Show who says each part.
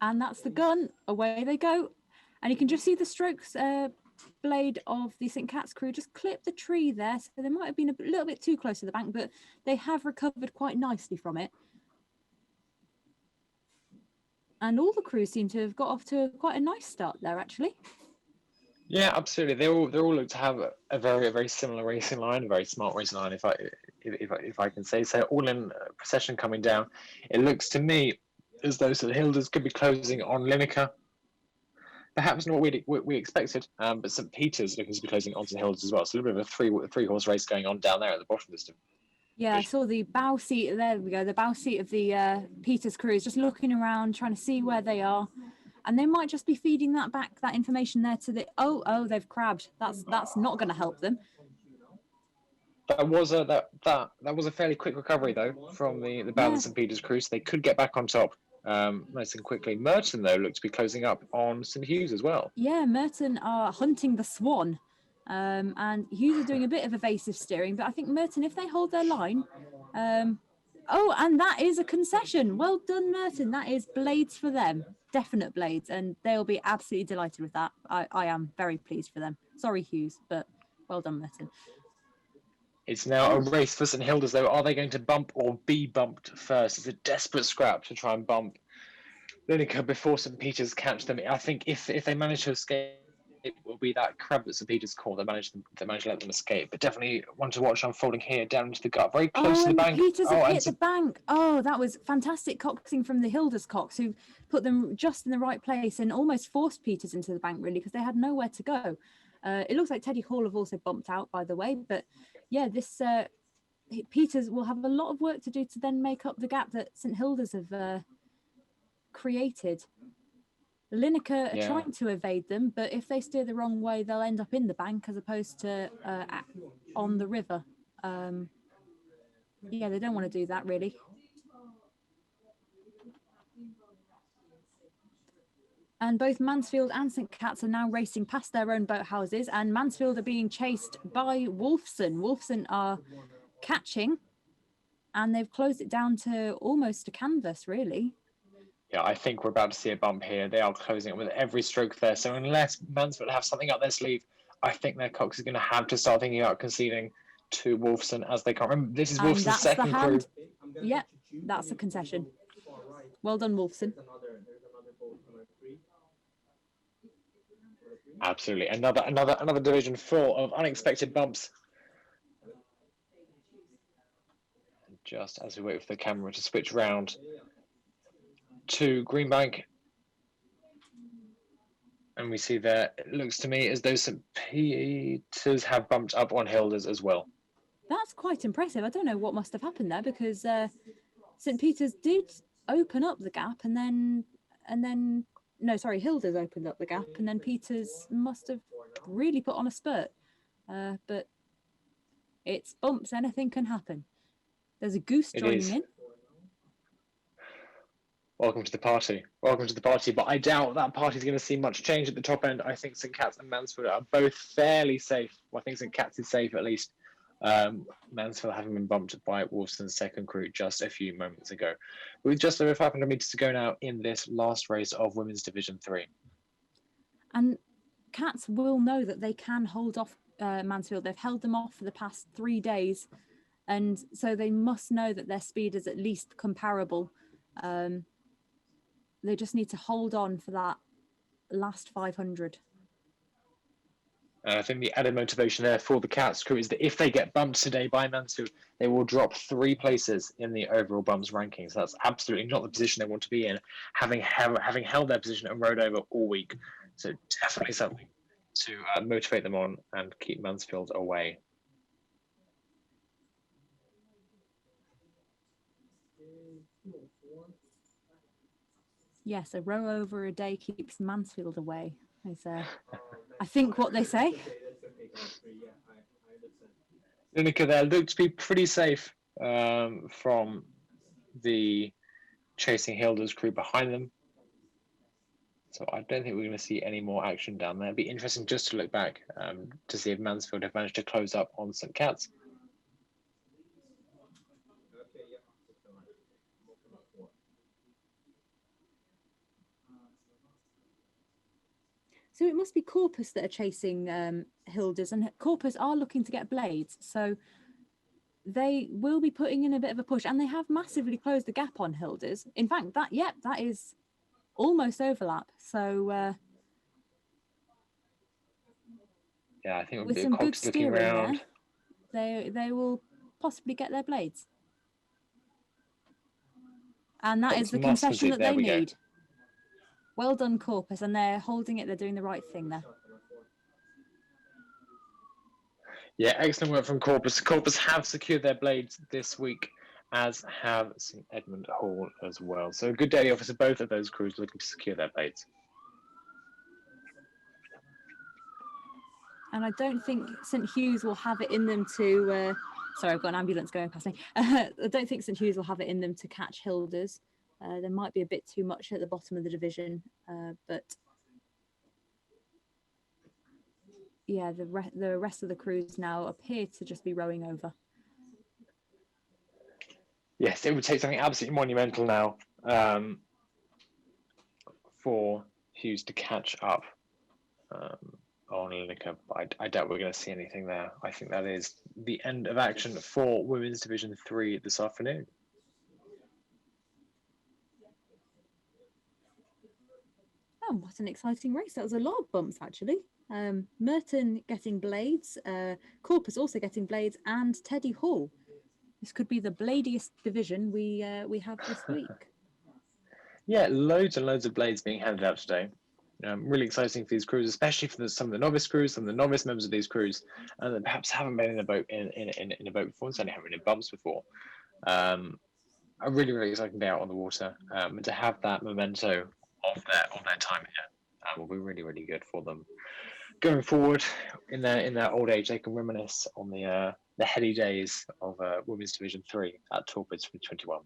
Speaker 1: And that's the gun. Away they go. And you can just see the strokes blade of the St. Cat's crew just clip the tree there. So they might have been a little bit too close to the bank, but they have recovered quite nicely from it. And all the crews seem to have got off to quite a nice start there, actually.
Speaker 2: Yeah, absolutely. They all look to have a very similar racing line, a very smart racing line, if I can say so. All in procession coming down. It looks to me as though St Hilda's could be closing on Lineker. Perhaps not what we expected, but St Peter's looking to be closing on St Hilda's as well. So a little bit of a three horse race going on down there at the bottom of this division.
Speaker 1: Yeah, I saw the bow seat. There we go. The bow seat of the Peters crew just looking around, trying to see where they are. And they might just be feeding that back, that information there to the, they've crabbed. That's not going to help them.
Speaker 2: That was a fairly quick recovery though from the bow of St Peter's crew, so they could get back on top nice and quickly. Merton though looked to be closing up on St Hughes as well.
Speaker 1: Yeah, Merton are hunting the swan. And Hughes is doing a bit of evasive steering, but I think Merton, if they hold their line, and that is a concession. Well done, Merton. That is blades for them, definite blades, and they'll be absolutely delighted with that. I am very pleased for them. Sorry, Hughes, but well done, Merton.
Speaker 2: It's now a race for St Hilda's though. Are they going to bump or be bumped first? It's a desperate scrap to try and bump Lineker before St Peter's catch them. I think if they manage to escape, it will be that crab that St Peter's caught that managed to let them escape. But definitely one to watch unfolding here down into the gut, very close to the bank.
Speaker 1: Peters have hit the bank. Oh, that was fantastic coxing from the Hilda's cocks, who put them just in the right place and almost forced Peters into the bank, really, because they had nowhere to go. It looks like Teddy Hall have also bumped out, by the way. But yeah, this Peters will have a lot of work to do to then make up the gap that St Hilda's have created. Lineker are trying to evade them, but if they steer the wrong way, they'll end up in the bank as opposed to on the river. Yeah, they don't want to do that, really. And both Mansfield and St Cat's are now racing past their own boathouses, and Mansfield are being chased by Wolfson. Wolfson are catching, and they've closed it down to almost a canvas, really.
Speaker 2: Yeah, I think we're about to see a bump here. They are closing it with every stroke there. So unless Mansfield have something up their sleeve, I think their cocks are going to have to start thinking about conceding to Wolfson as they can't remember. This is Wolfson's second crew.
Speaker 1: Yeah, that's a concession. Well done, Wolfson.
Speaker 2: Absolutely. Another division full of unexpected bumps. Just as we wait for the camera to switch round to Greenbank. And we see there, it looks to me as though St Peter's have bumped up on Hilda's as well.
Speaker 1: That's quite impressive. I don't know what must have happened there, because St Peter's did open up the gap Hilda's opened up the gap, and then Peters must have really put on a spurt. But it's bumps, anything can happen. There's a goose joining in.
Speaker 2: Welcome to the party. Welcome to the party. But I doubt that party's going to see much change at the top end. I think St Cat's and Mansfield are both fairly safe. Well, I think St Cat's is safe at least. Mansfield having been bumped by Wolfson's second crew just a few moments ago. With just over 500 metres to go now in this last race of Women's Division 3.
Speaker 1: And Cats will know that they can hold off Mansfield. They've held them off for the past 3 days. And so they must know that their speed is at least comparable. They just need to hold on for that last 500.
Speaker 2: I think the added motivation there for the Cats crew is that if they get bumped today by Mansfield, they will drop 3 places in the overall bumps rankings. That's absolutely not the position they want to be in, having held their position and rode over all week. So definitely something to motivate them on and keep Mansfield away.
Speaker 1: Yes, a row over a day keeps Mansfield away. Is I think what they say.
Speaker 2: Lineker there looked to be pretty safe from the chasing Hilda's crew behind them. So I don't think we're going to see any more action down there. It'd be interesting just to look back to see if Mansfield have managed to close up on St Cat's.
Speaker 1: So it must be Corpus that are chasing Hilders, and Corpus are looking to get blades. So they will be putting in a bit of a push, and they have massively closed the gap on Hilders. In fact, that is almost overlap. So
Speaker 2: Yeah, I think
Speaker 1: with
Speaker 2: the
Speaker 1: some good
Speaker 2: Cogs looking
Speaker 1: steering
Speaker 2: around.
Speaker 1: there, they will possibly get their blades. And that is
Speaker 2: Cogs
Speaker 1: the
Speaker 2: must
Speaker 1: concession
Speaker 2: concede.
Speaker 1: that
Speaker 2: There
Speaker 1: they
Speaker 2: we go.
Speaker 1: need. Well done, Corpus, and they're holding it. They're doing the right thing there.
Speaker 2: Yeah, excellent work from Corpus. Corpus have secured their blades this week, as have St Edmund Hall as well. So a good daily offer to both of those crews looking to secure their blades.
Speaker 1: And I don't think St Hugh's will have it in them to. Sorry, I've got an ambulance going past me. I don't think St Hugh's will have it in them to catch Hilders. There might be a bit too much at the bottom of the division, but yeah, the rest of the crews now appear to just be rowing over.
Speaker 2: Yes, it would take something absolutely monumental now for Hughes to catch up on Lineker. I doubt we're going to see anything there. I think that is the end of action for Women's Division 3 this afternoon.
Speaker 1: Oh, what an exciting race. That was a lot of bumps, actually. Merton getting blades, Corpus also getting blades, and Teddy Hall. This could be the bladiest division we have this week.
Speaker 2: Yeah, loads and loads of blades being handed out today. Really exciting for these crews, especially for some of the novice crews, some of the novice members of these crews, and that perhaps haven't been in a boat in a boat before, and certainly haven't been in bumps before. A really, really exciting day out on the water, and to have that memento of their time here will be really, really good for them. Going forward in their old age, they can reminisce on the heady days of Women's Division 3 at Torpid 2021.